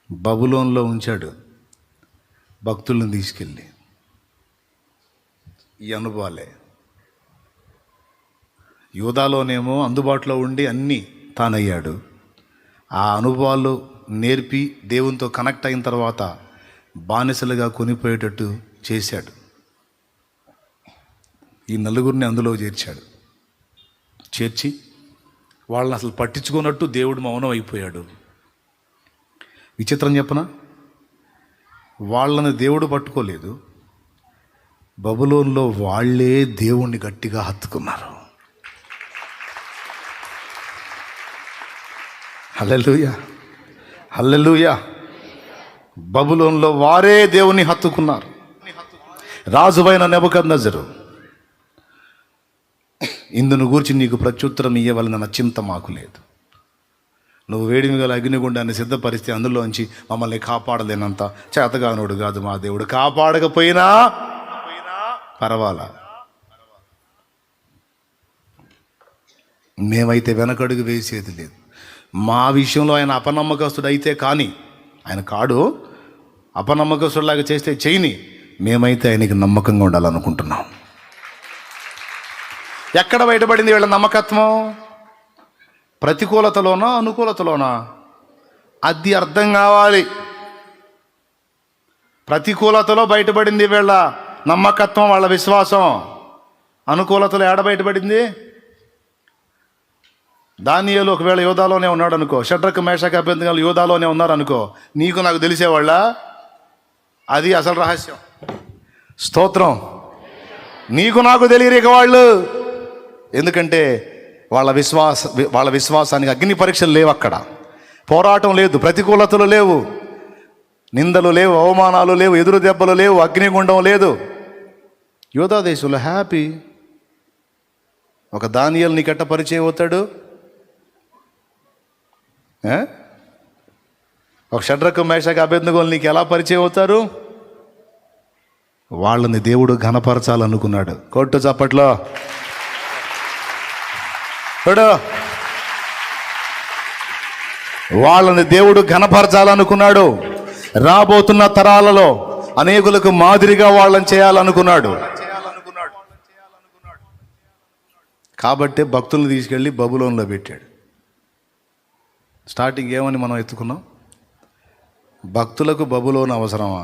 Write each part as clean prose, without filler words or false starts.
బబులోన్లో ఉంచాడు భక్తులను తీసుకెళ్ళి. ఈ అనుభవాలే. యూదాలోనేమో అందుబాటులో ఉండి అన్నీ తానయ్యాడు. ఆ అనుభవాలు నేర్పి దేవునితో కనెక్ట్ అయిన తర్వాత బానిసలుగా కొనిపోయేటట్టు చేశాడు. ఈ నలుగురిని అందులో చేర్చి వాళ్ళని అసలు పట్టించుకున్నట్టు దేవుడు మౌనం అయిపోయాడు. విచిత్రం చెప్పనా, వాళ్ళని దేవుడు పట్టుకోలేదు, బబులోన్లో వాళ్ళే దేవుణ్ణి గట్టిగా హత్తుకున్నారు. హల్లెలూయా, హల్లెలూయా. బబులోన్లో వారే దేవుని హత్తుకున్నారు. రాజువైన నెబుకద్నెజరు, ఇందును గూర్చి నీకు ప్రత్యుత్తరం ఇయ్యవలన చింత మాకు లేదు. నువ్వు వేడిమి గల అగ్నిగుండాన్ని సిద్ధపరిస్తే అందులోంచి మమ్మల్ని కాపాడలేనంత చేతగానోడు కాదు మా దేవుడు. కాపాడకపోయినా పర్వాలా, మేమైతే వెనకడుగు వేసేది లేదు. మా విషయంలో ఆయన అపనమ్మకస్తుడు అయితే కానీ, ఆయన కాడు, అపనమ్మకస్తుడిలాగా చేస్తే చేయని, మేమైతే ఆయనకి నమ్మకంగా ఉండాలనుకుంటున్నాం. ఎక్కడ బయటపడింది వీళ్ళ నమ్మకత్వం? ప్రతికూలతలోనా అనుకూలతలోనా? అది అర్థం కావాలి. ప్రతికూలతలో బయటపడింది వీళ్ళ నమ్మకత్వం, వాళ్ళ విశ్వాసం. అనుకూలతలో ఏడ బయటపడింది? దానియేలు ఒకవేళ యోధాలోనే ఉన్నాడు అనుకో, షడ్రకు మేషకు అభ్యర్థిగాలు యోధాలోనే ఉన్నారనుకో, నీకు నాకు తెలిసేవాళ్ళ? అది అసలు రహస్యం. స్తోత్రం. నీకు నాకు తెలియరు ఇక వాళ్ళు. ఎందుకంటే వాళ్ళ విశ్వాసానికి అగ్ని పరీక్షలు లేవు, అక్కడ పోరాటం లేదు, ప్రతికూలతలు లేవు, నిందలు లేవు, అవమానాలు లేవు, ఎదురు దెబ్బలు లేవు, అగ్నిగుండం లేదు. యోధా దేశంలో హ్యాపీ. ఒక దానియేలు నీకెట్ట పరిచయం అవుతాడు? ఒక షడ్రకు మేషకు అభ్యర్థిగోలు నీకు ఎలా పరిచయం అవుతారు? వాళ్ళని దేవుడు ఘనపరచాలనుకున్నాడు. కొట్టు చప్పట్లో. వాళ్ళని దేవుడు ఘనపరచాలనుకున్నాడు. రాబోతున్న తరాలలో అనేకులకు మాదిరిగా వాళ్ళని చేయాలనుకున్నాడు. కాబట్టే భక్తులను తీసుకెళ్ళి బబులోన్లో పెట్టాడు. స్టార్టింగ్ ఏమని మనం ఎత్తుకున్నాం? భక్తులకు బబులోను అవసరమా?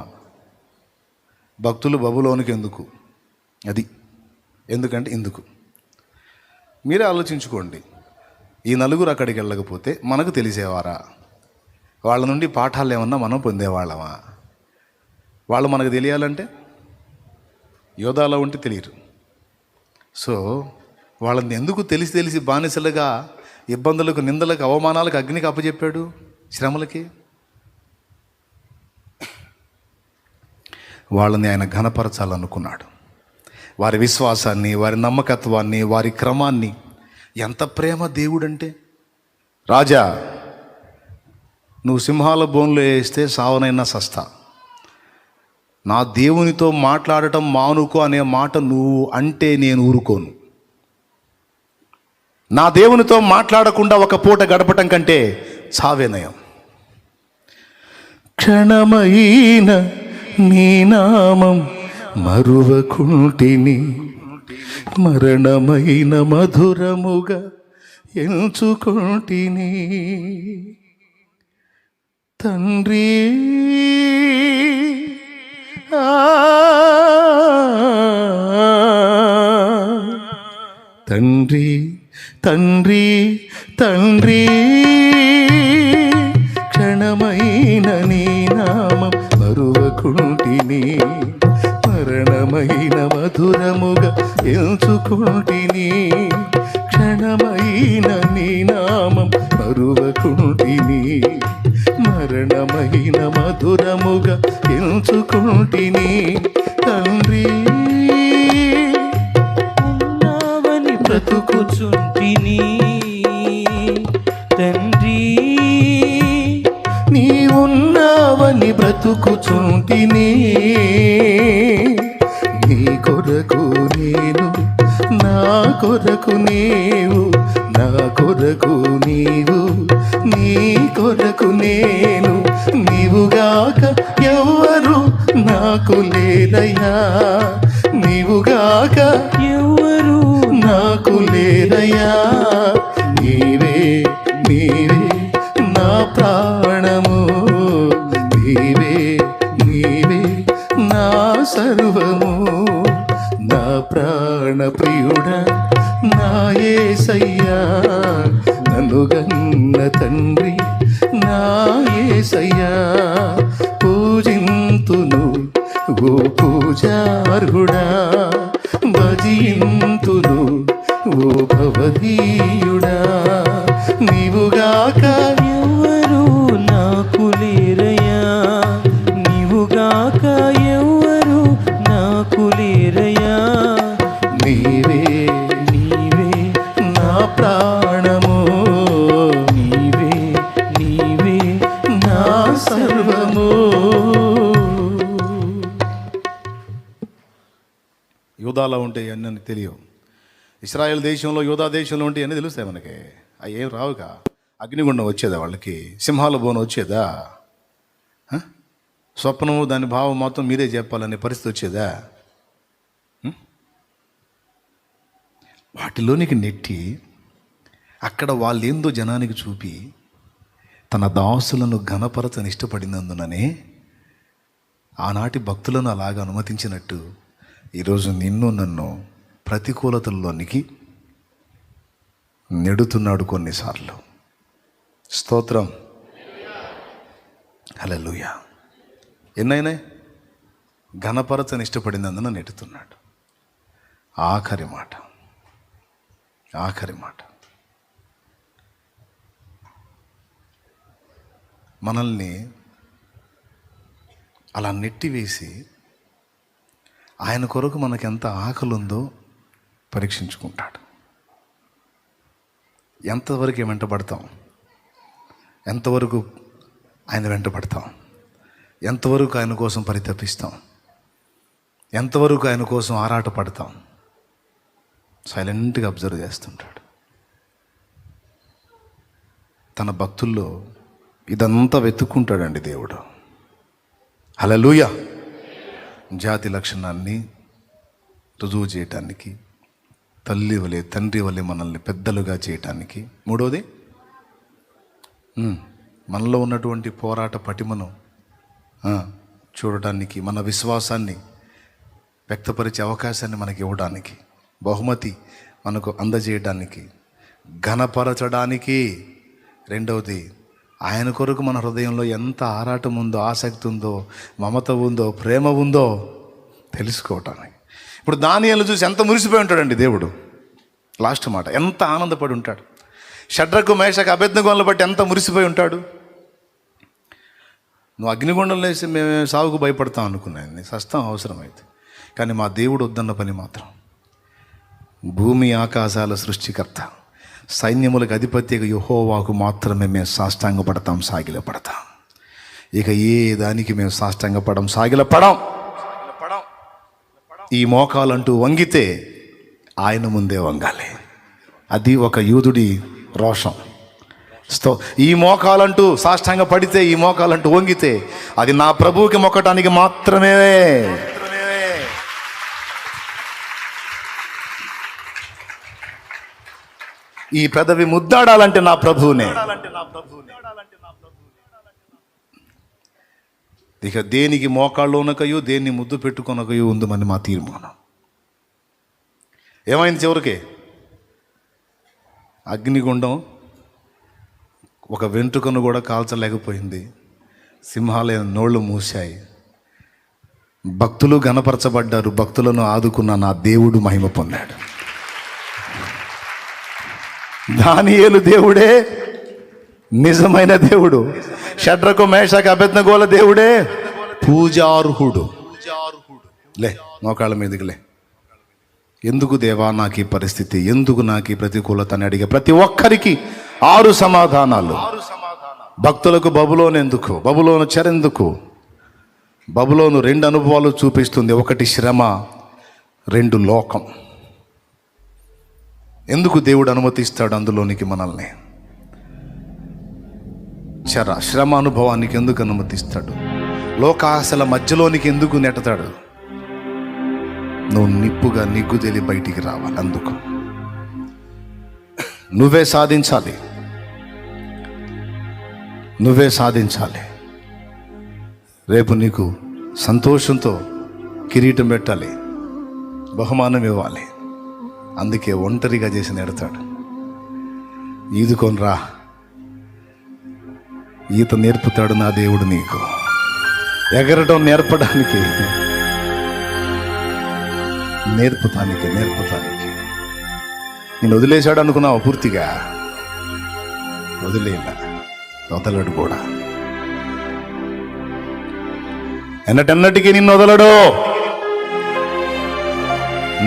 భక్తులు బబులోనికి ఎందుకు? అది ఎందుకంటే ఇందుకు. మీరే ఆలోచించుకోండి. ఈ నలుగురు అక్కడికి వెళ్ళకపోతే మనకు తెలిసేవారా? వాళ్ళ నుండి పాఠాలు ఏమన్నా మనం పొందేవాళ్ళమా? వాళ్ళు మనకు తెలియాలంటే యోధాలో ఉంటే తెలియరు. సో వాళ్ళని ఎందుకు తెలిసి బానిసలుగా ఇబ్బందులకు, నిందలకు, అవమానాలకు, అగ్నికి అప్పచెప్పాడు? శ్రమలకి. వాళ్ళని ఆయన ఘనపరచాలనుకున్నాడు. వారి విశ్వాసాన్ని, వారి నమ్మకత్వాన్ని, వారి క్రమాన్ని. ఎంత ప్రేమ దేవుడంటే! రాజా, నువ్వు సింహాల బోన్లో వేస్తే సావనైనా సస్తా, నా దేవునితో మాట్లాడటం మానుకో అనే మాట నువ్వు అంటే నేను ఊరుకోను. నా దేవునితో మాట్లాడకుండా ఒక పూట గడపటం కంటే చావే నయం. క్షణమైన నీ నామం మరువకుంటిని, మరణమైన మధురముగా ఎంచుకుంటిని. తండ్రి తండ్రి తండ్రి తండ్రి, క్షణమైన నీ నామం మరువకుంటిని, మరణమైన మధురముగా ఎంచుకుంటిని. క్షణమైన నీ నామం మరువకుంటిని, మరణమైన మధురముగా ఎంచుకుంటిని. తండ్రి ఉన్నావని బ్రతుకుచుంటిని, తండ్రి నీవున్నావని బ్రతుకుచుంటిని. నీ కొరకు నేను, నా కొరకు నీవు, నా కొరకు నీవు, నీ కొరకు నేను, నీ నీవుగాక ఎవ్వరు నాకు లేరయ్యా, నీవుగాక ఎవరు నాకు లేరయ్యా. నీవే నీవే నా ప్రాణము, నీవే నీవే నా సర్వము, నా ప్రాణ ప్రియుడా నా యేసయ్యా, నన్ను గన్న తండ్రి నా యేసయ్యా. పూజింతును ఓ పూజార్హుడా, భజింతును ఓ భవదీయుడా. నీవుగాక ఎవరు నాకు లేరయ్యా, నీవుగాక ఎవరు నాకు లేరయ్యా. నీవే నీవే నా ప్రాణము, నీవే నీవే నా సర్వము. యూదాలో ఉంటే అన్నీ తెలియవు. ఇశ్రాయేల్ దేశంలో యూదా దేశంలో ఉంటే అన్నీ తెలుస్తాయి మనకి. అవి ఏం రావుగా. అగ్నిగుండం వచ్చేదా వాళ్ళకి? సింహాల బోనం వచ్చేదా? స్వప్నము దాని భావం మొత్తం మీరే చెప్పాలనే పరిస్థితి వచ్చేదా? వాటిలోనికి నెట్టి అక్కడ వాళ్ళేందో జనానికి చూపి తన దాసులను ఘనపరచని ఇష్టపడినందుననే ఆనాటి భక్తులను అలాగ అనుమతించినట్టు ఈరోజు నిన్ను నన్ను ప్రతికూలతల్లోనికి నెడుతున్నాడు కొన్నిసార్లు. స్తోత్రం, హల్లెలూయా. ఎన్నైనా ఘనపరచని ఇష్టపడినందున నెడుతున్నాడు. ఆఖరి మాట, ఆఖరి మాట. మనల్ని అలా నెట్టివేసి ఆయన కొరకు మనకు ఎంత ఆకలి ఉందో పరీక్షించుకుంటాడు. ఎంతవరకు వెంటబడతాం, ఎంతవరకు ఆయన వెంటబడతాం, ఎంతవరకు ఆయన కోసం పరితపిస్తాం, ఎంతవరకు ఆయన కోసం ఆరాటపడతాం. సైలెంట్గా అబ్జర్వ్ చేస్తుంటాడు. తన భక్తుల్లో ఇదంతా వెతుక్కుంటాడండి దేవుడు. హల్లెలూయా. జాతి లక్షణాన్ని రుజువు చేయటానికి, తల్లి వలె తండ్రి వలె మనల్ని పెద్దలుగా చేయటానికి. మూడవది, మనలో ఉన్నటువంటి పోరాట పటిమను చూడటానికి, మన విశ్వాసాన్ని వ్యక్తపరిచే అవకాశాన్ని మనకి ఇవ్వడానికి, బహుమతి మనకు అందజేయడానికి, ఘనపరచడానికి. రెండవది, ఆయన కొరకు మన హృదయంలో ఎంత ఆరాటం ఉందో, ఆసక్తి ఉందో, మమత ఉందో, ప్రేమ ఉందో తెలుసుకోవటానికి. ఇప్పుడు దానియేలును చూసి ఎంత మురిసిపోయి ఉంటాడండి దేవుడు. లాస్ట్ మాట, ఎంత ఆనందపడి ఉంటాడు. షడ్రకు మేషకు అబేద్నెగోలను బట్టి ఎంత మురిసిపోయి ఉంటాడు. నువ్వు అగ్నిగుండంలో వేసి మేము సాగుకు భయపడతాం అనుకున్నాను, నీ సస్తం అవసరమైతే. కానీ మా దేవుడు వద్దన్న పని మాత్రం, భూమి ఆకాశాల సృష్టికర్త, సైన్యములకు అధిపతి యెహోవాకు మాత్రమే మేము సాష్టాంగపడతాం, సాగిలపడతాం. ఇక ఏ దానికి మేము సాష్టాంగపడం, సాగిలపడం. ఈ మోకాలంటూ వంగితే ఆయన ముందే వంగాలి. అది ఒక యూదుడి రోషం. ఈ మోకాలంటూ సాష్టాంగ పడితే, ఈ మోకాలంటూ వంగితే అది నా ప్రభువుకి మొక్కటానికి మాత్రమే. ఈ పెదవి ముద్దాడాలంటే నా ప్రభువునే. ఇక దేనికి మోకాళ్ళలోనకయో దేన్ని ముద్దు పెట్టుకొనకయో ఉందమని మా తీర్మానం. ఏమైంది చివరికి? అగ్నిగుండం ఒక వెంట్రుకను కూడా కాల్చలేకపోయింది. సింహాలయ నోళ్ళు మూశాయి. భక్తులు గణపరచబడ్డారు. భక్తులను ఆదుకున్న నా దేవుడు మహిమ పొందాడు. దానియేలు దేవుడే నిజమైన దేవుడు. షడ్రకు మేషకు అబేద్నెగోల దేవుడే పూజార్హుడు. లే, మోకాళ్ళ మీదకి లే. ఎందుకు దేవా నాకు ఈ పరిస్థితి, ఎందుకు నాకు ఈ ప్రతికూలత అని అడిగే ప్రతి ఒక్కరికి 6 సమాధానాలు. భక్తులకు బబులోను ఎందుకు, బబులోను చెరెందుకు? బబులోను 2 అనుభవాలు చూపిస్తుంది. 1 శ్రమ, 2 లోకం. ఎందుకు దేవుడు అనుమతిస్తాడు అందులోనికి మనల్ని? శ్రమ అనుభవానికి ఎందుకు అనుమతిస్తాడు? లోకాశల మధ్యలోనికి ఎందుకు నెట్టతాడు? నువ్వు నిప్పుగా నిగ్గు తేలి బయటికి రావాలి. అందుకు నువ్వే సాధించాలి, నువ్వే సాధించాలి. రేపు నీకు సంతోషంతో కిరీటం పెట్టాలి, బహుమానం ఇవ్వాలి. అందుకే ఒంటరిగా చేసి నెడతాడు. ఈదుకొని రా, ఈత నేర్పుతాడు నా దేవుడు నీకు. ఎగరడం నేర్పడానికి, నేర్పుతానికి నేను వదిలేశాడు అనుకున్నావు పూర్తిగా? వదలడు కూడా. ఎన్నటెన్నటికీ నిన్ను వదలడు.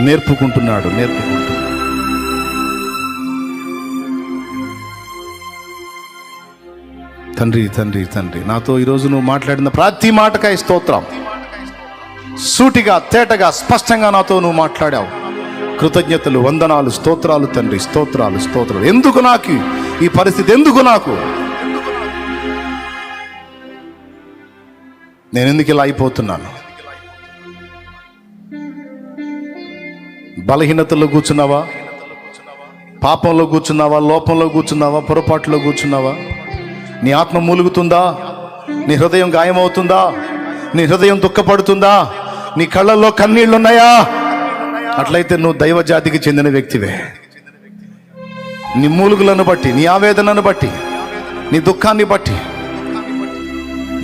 నేర్పుకుంటున్నాడు. తండ్రి నాతో ఈరోజు నువ్వు మాట్లాడిన ప్రతి మాటకాయ స్తోత్రం. సూటిగా తేటగా స్పష్టంగా నాతో నువ్వు మాట్లాడావు. కృతజ్ఞతలు, వందనాలు, స్తోత్రాలు తండ్రి, స్తోత్రాలు. ఎందుకు నాకు ఈ పరిస్థితి? ఎందుకు నాకు? నేను ఎందుకు ఇలా అయిపోతున్నాను? బలహీనతలో కూర్చున్నావా? పాపంలో కూర్చున్నావా? లోపంలో కూర్చున్నావా? పొరపాటులో కూర్చున్నావా? నీ ఆత్మ మూలుగుతుందా? నీ హృదయం గాయమవుతుందా? నీ హృదయం దుఃఖపడుతుందా? నీ కళ్ళల్లో కన్నీళ్లున్నాయా? అట్లయితే నువ్వు దైవ జాతికి చెందిన వ్యక్తివే. నీ మూలుగులను బట్టి, నీ ఆవేదనను బట్టి, నీ దుఃఖాన్ని బట్టి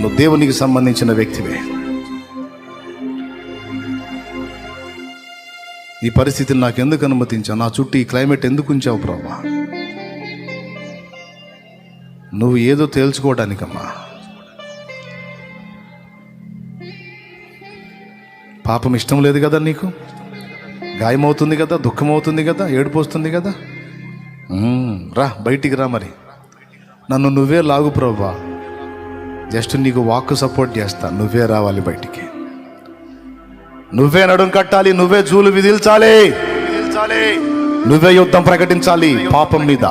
నువ్వు దేవునికి సంబంధించిన వ్యక్తివే. ఈ పరిస్థితిని నాకు ఎందుకు అనుమతించావు? నా చుట్టూ ఈ క్లైమేట్ ఎందుకు ఉంచావు ప్రభా? నువ్వు ఏదో తేల్చుకోవడానికమ్మా. పాపం ఇష్టం లేదు కదా నీకు? గాయమవుతుంది కదా, దుఃఖం అవుతుంది కదా, ఏడుపు వస్తుంది కదా. రా, బయటికి రా. మరి నన్ను నువ్వే లాగు ప్రభా. జస్ట్ నీకు వాక్ సపోర్ట్ చేస్తా. నువ్వే రావాలి బయటికి. నువ్వే నడుం కట్టాలి, నువ్వే జూలు విధిల్చాలి, నువ్వే యుద్ధం ప్రకటించాలి పాపం మీద.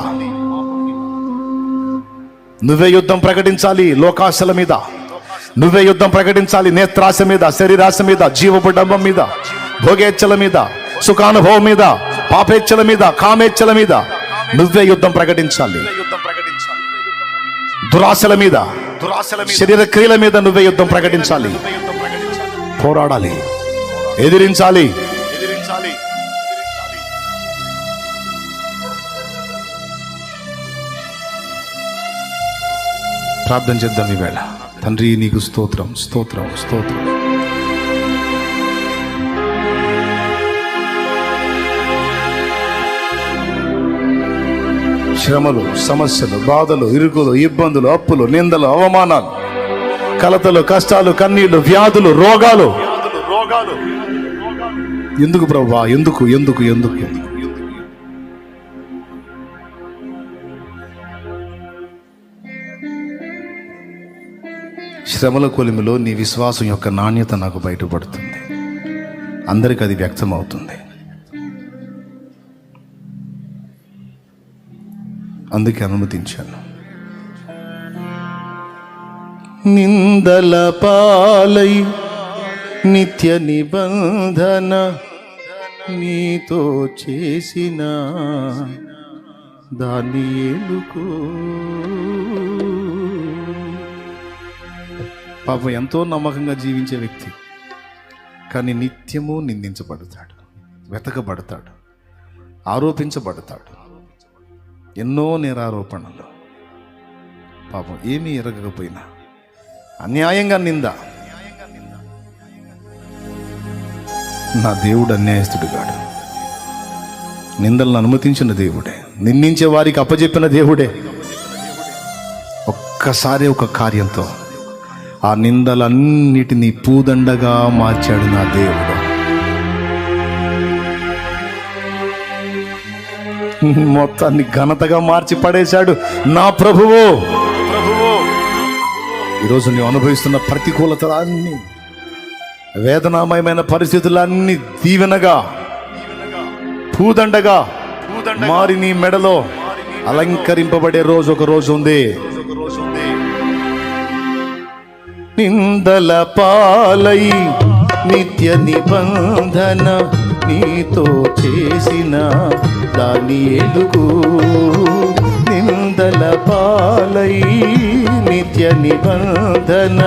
నువ్వే యుద్ధం ప్రకటించాలి లోకాశల మీద. నువ్వే యుద్ధం ప్రకటించాలి నేత్రాశ మీద, శరీరాశ మీద, జీవపుడంబం మీద, భోగేచ్ఛల మీద, సుఖానుభవం మీద, పాపేచ్ఛల మీద, కామేచ్ఛల మీద నువ్వే యుద్ధం ప్రకటించాలి. దురాశల మీద, శరీర క్రియల మీద నువ్వే యుద్ధం ప్రకటించాలి. పోరాడాలి, ఎదిరించాలి. ప్రార్థన చేద్దాం ఈవేళ. తండ్రి నీకు స్తోత్రం. శ్రమలు, సమస్యలు, బాధలు, ఇరుకులు, ఇబ్బందులు, అప్పులు, నిందలు, అవమానాలు, కలతలు, కష్టాలు, కన్నీళ్లు, వ్యాధులు, రోగాలు ఎందుకు ప్రభువా? ఎందుకు? శ్రమల కొలిమిలో నీ విశ్వాసం యొక్క నాణ్యత నాకు బయటపడుతుంది. అందరికి అది వ్యక్తమవుతుంది. అందుకే అనుమతించాను. నిందల పాలై నిత్య నిబంధన నీతో చేసిన దాన్ని ఏలుకో. పాపం ఎంతో నమ్మకంగా జీవించే వ్యక్తి కానీ నిత్యము నిందించబడతాడు, వెతకబడతాడు, ఆరోపించబడతాడు. ఎన్నో నేరారోపణలు. పాపం ఏమీ ఎరగకపోయినా అన్యాయంగా నింద. నా దేవుడు అన్యాయస్తుడు కాడు. నిందలను అనుమతించిన దేవుడే, నిందించే వారికి అప్పచెప్పిన దేవుడే. ఒక్కసారి ఒక కార్యంతో ఆ నిందలన్నిటినీ పూదండగా మార్చాడు నా దేవుడు. మొత్తాన్ని ఘనతగా మార్చి పడేశాడు నా ప్రభువు. ఈరోజు నువ్వు అనుభవిస్తున్న ప్రతికూలతలన్నీ, వేదనామయమైన పరిస్థితులన్నీ దీవెనగా, పూదండగా మారి నీ మెడలో అలంకరింపబడే రోజు ఒక రోజు ఉంది. నిందల పాలై నిత్య నిబంధన నీతో చేసిన దానియేలుకు. నిందల పాలై నిత్య నిబంధన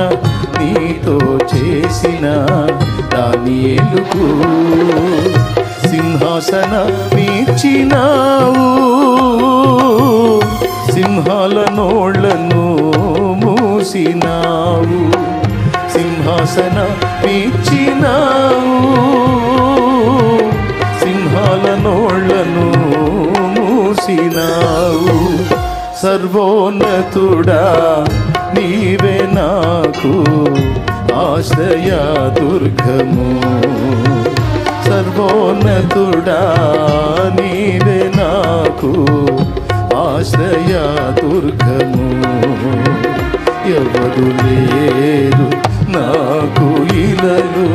నీతో చేసిన దానియేలుకు సింహాసన మీర్చినావు, సింహాల నోళ్లను మూసినావు. సింహాసన మీర్చినావు, సింహాల నోళ్లను మూసినావు. సర్వోన్నతుడా నీవే నాకు ఆశ్రయ దుర్గము. సర్వోన్నతుడా నీవే నాకు ఆశ్రయ దుర్గము. ఎవరు లేరు నాకు ఇలలు,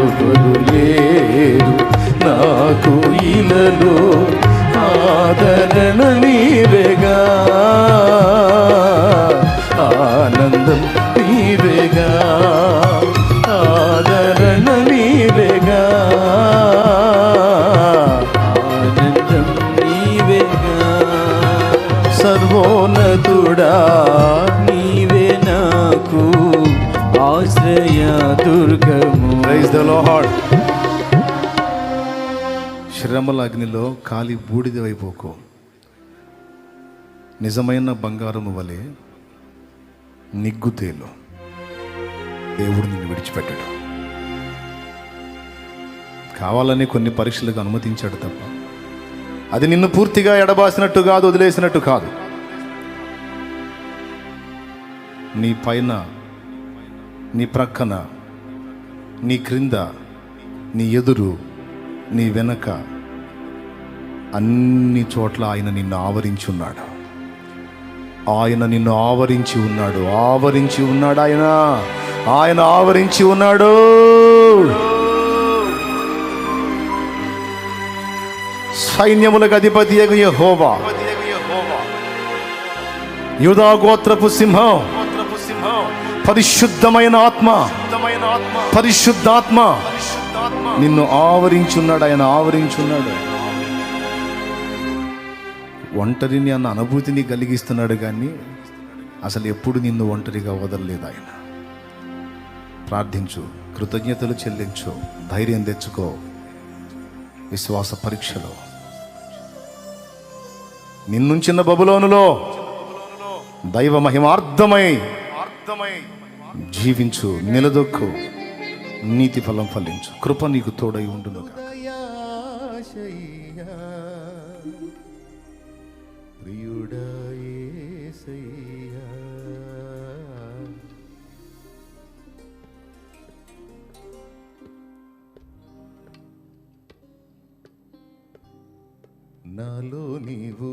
ఎవరు లేరు నాకు ఇలలు. ఆదరణ నీవేగా, ఆనందం నీవేగా, ఆదరణ నీవేగా, ఆనందం నీవేగా. సర్వోన్నతుడా నీవే నాకు ఆశ్రయ దుర్గము. Praise the Lord. శ్రమల అగ్నిలో కాలి బూడిదవైపోకు. నిజమైన బంగారము వలె నిగ్గుతేలు. దేవుడు నిన్ను విడిచిపెట్టడు. కావాలని కొన్ని పరీక్షలకు అనుమతించాడు తప్ప అది నిన్ను పూర్తిగా ఎడబాసినట్టు కాదు, వదిలేసినట్టు కాదు. నీ పైన, నీ ప్రక్కన, నీ క్రింద, నీ ఎదురు, నీ వెనక అన్ని చోట్ల ఆయన నిన్ను ఆవరించి ఉన్నాడు. ఆయన నిన్ను ఆవరించి ఉన్నాడు, ఆవరించి ఉన్నాడు. ఆయన ఆయన ఆవరించి ఉన్నాడు. సైన్యములకు అధిపతి యెహోవా, యూదా గోత్రపు సింహం, పరిశుద్ధమైన ఆత్మ, పరిశుద్ధాత్మ నిన్ను ఆవరించున్నాడు. ఆయన ఆవరించున్నాడు. ఒంటరిని అన్న అనుభూతిని కలిగిస్తున్నాడు, కానీ అసలు ఎప్పుడు నిన్ను ఒంటరిగా వదలలేదు ఆయన. ప్రార్థించు, కృతజ్ఞతలు చెల్లించు, ధైర్యం తెచ్చుకో. విశ్వాస పరీక్షలో నిన్నుంచిన బబులోనులో దైవ మహిమార్థమై జీవించు, నిలదొక్కు, నీతి ఫలం ఫలించు. కృప నీకు తోడై ఉండును. నాలో నీవు,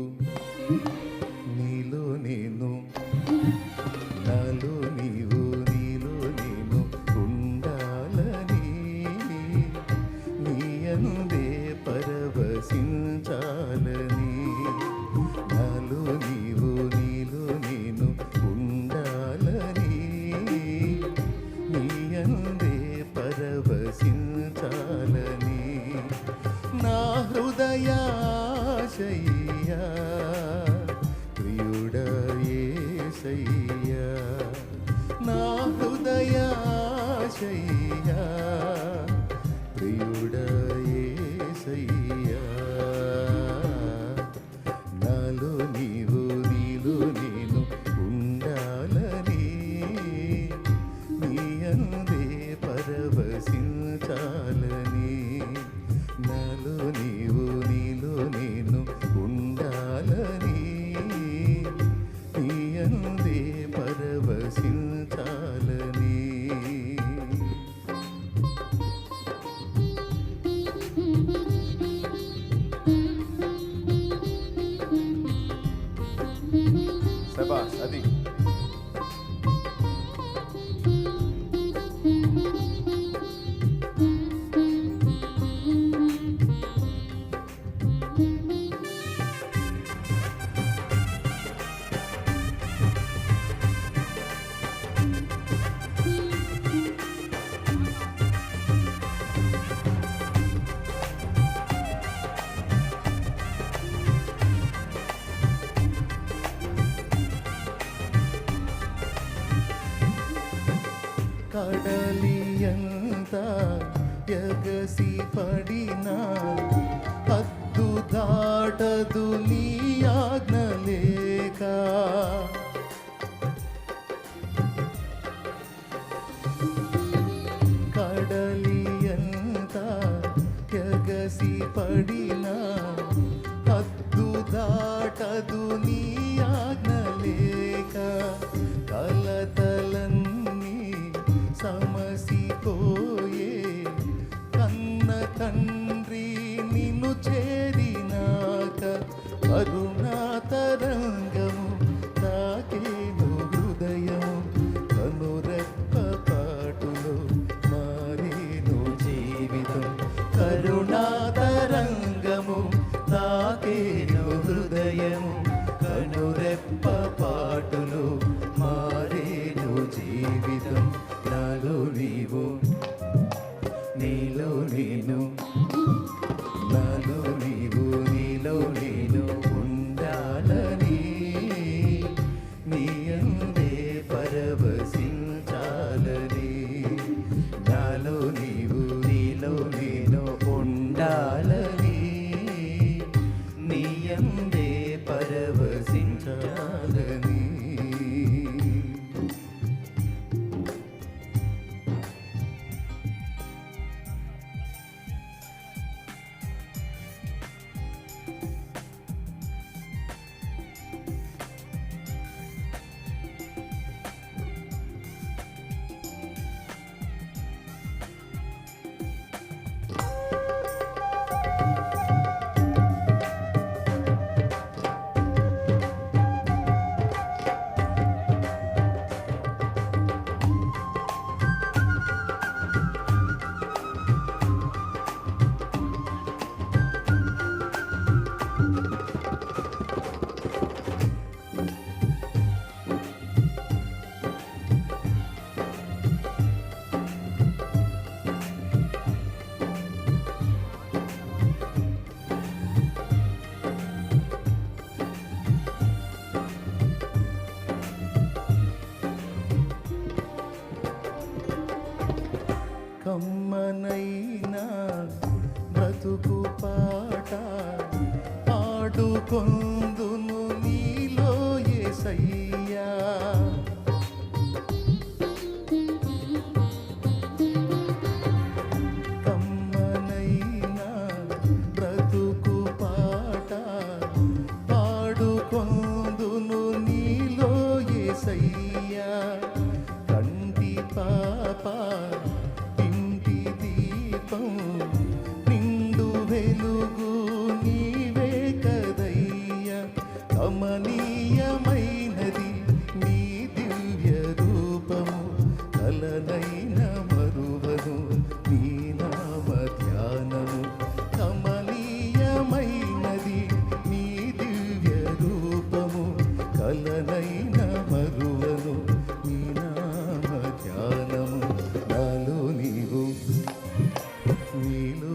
నీలో నేను, నాలో నీవు, నీలో నేను ఉండాలని, నీ అనుదే పరవశించాలని. నాలో నీవు, నీలో నేను ఉండాలని, నీ అనుదే పరవశించాలని. నా హృదయాశయ్యా ప్రియుడా యేసయ్యా, నా హృదయాశయ్యా ప్రియుడా యేసయ్యా. నాలో నీవు, నీలో నేను ఉండాలని, నీ అందే పరవశించాలని. నాలో నీవు, నీలో నేను ఉండాలని, నీ అందే పరవశించాలని. శభాష్, అది కడలియంత ఎగసి పడినా హద్దు దాటదు నీ ఆజ్ఞ లేక. కడలియంత ఎగసి పడినా హద్దు దాటదు నీ ఆజ్ఞ లేక. కలతలన్నీ సమసిపోయే కన్న తండ్రి నిన్ను చేరినాక. కరుణాతరంగము తాకేను హృదయము కనురెప్ప పాటులో మారేను జీవితం. కరుణాతరంగము తాకేను హృదయము కనురెప్ప పాటులో మారేను జీవితం. నాలో నీవు నీలో నేను, నాలో నీవు నీలో నేను ఉండాలని నీ అందే పరవశించాలని. నాలో నీవు నీలో నేను ఉండాలని నీ అందే పరవశించాలని. కమ్మనైనా బ్రతుకు పాట పాడుకొందును నీలో యేసయ్యా. కమ్మనైనా బ్రతుకు పాట పాడుకొందును నీలో యేసయ్యా. కంటి పాప నిండు వెలుగు నీవే కదయ్యా. కమనీయమైనది నీ దివ్య రూపము కలనైన మరువను నీ నామ ధ్యానము. కమనీయమైనది నీ దివ్య రూపము కలనైన మరువను నీ నామ ధ్యానము. నాలో నీవు నీలో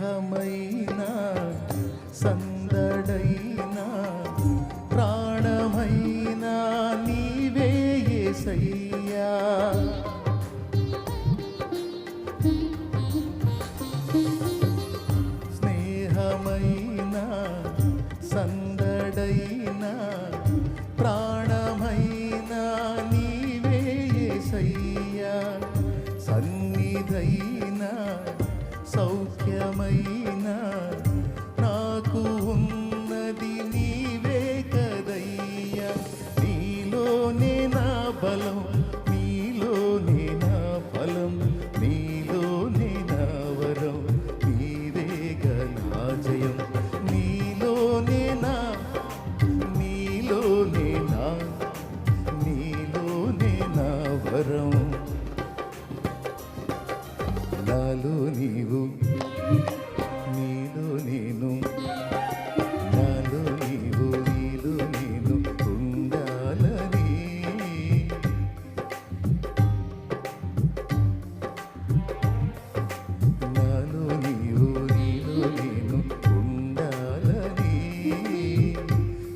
స్నేహమైన సందడైన ప్రాణమైన నీవే యేసయ్యా. స్నేహమైన సందడైన ప్రాణమైన నీవే యేసయ్యా. సన్నిధైన సౌఖ్యమైన నాకు ఉన్నది నీవే కదయ్యా. నీలోనే నా బలం, నీలోనే నా ఫలం, నీలోనే నా వరం, నీవే గలా జయం. నీలోనే నా వరం. నాలో నీవు, నీలో నేను, నాలో నీవు, నీలో నేను ఉండాలని. నాలో నీవు, నీలో నేను ఉండాలని.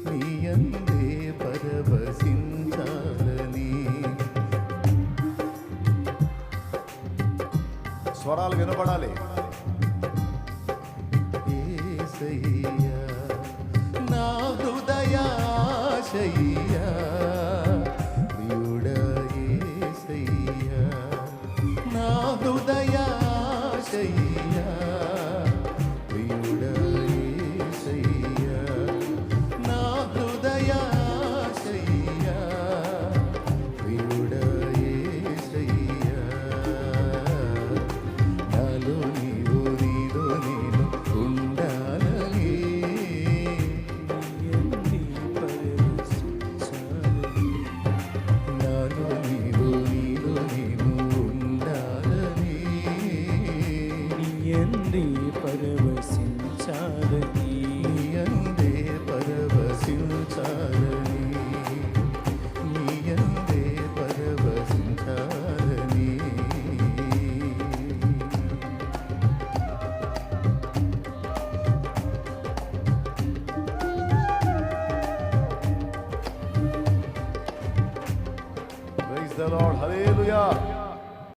నీ అందే పరవశించాలని. స్వరాలు వినపడాలి. యేసయ్యా నా హృదయాశయ్యా.